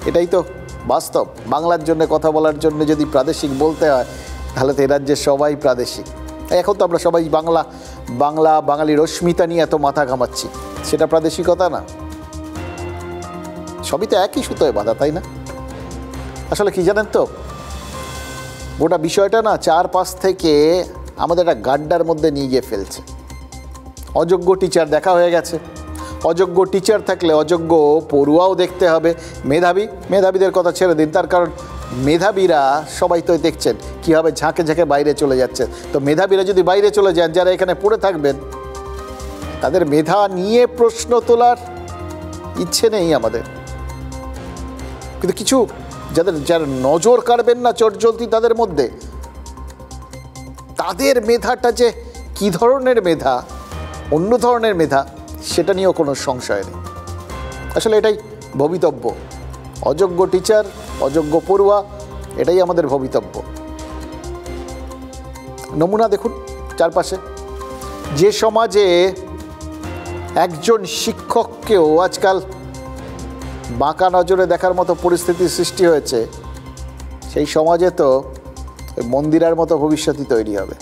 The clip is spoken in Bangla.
এটাই তো বাস্তব। বাংলার জন্য কথা বলার জন্য যদি প্রাদেশিক বলতে হয়, তাহলে তো এ রাজ্যের সবাই প্রাদেশিক। এখন তো আমরা সবাই বাঙালির অস্মিতা নিয়ে এত মাথা ঘামাচ্ছি, সেটা প্রাদেশিকতা না? সবই তো একই সুতোয় বাঁধা, তাই না? আসলে কি জানেন তো, গোটা বিষয়টা না চারপাশ থেকে আমাদের একটা গাড্ডার মধ্যে নিয়ে গিয়ে ফেলছে। অযোগ্য টিচার দেখা হয়ে গেছে। অযোগ্য টিচার থাকলে অযোগ্য পড়ুয়াও দেখতে হবে। মেধাবীদের কথা ছেড়ে দিন, তার কারণ মেধাবীরা সবাই তো দেখছেন কীভাবে ঝাঁকে ঝাঁকে বাইরে চলে যাচ্ছে। তো মেধাবীরা যদি বাইরে চলে যান, যারা এখানে পড়ে থাকবেন, তাদের মেধা নিয়ে প্রশ্ন তোলার ইচ্ছে নেই আমাদের। কিন্তু কিছু যারা নজর কাড়বেন না চটজলদি তাদের মধ্যে, তাদের মেধাটা যে কী ধরনের মেধা, অন্য ধরনের মেধা, সেটা নিয়েও কোনো সংশয় নেই। আসলে এটাই ভবিতব্য। অযোগ্য টিচার, অযোগ্য পড়ুয়া, এটাই আমাদের ভবিতব্য। নমুনা দেখুন চারপাশে। যে সমাজে একজন শিক্ষককেও আজকাল বাঁকা নজরে দেখার মতো পরিস্থিতির সৃষ্টি হয়েছে, সেই সমাজে তো মন্দিরের মতো ভবিষ্যৎই তৈরি হবে।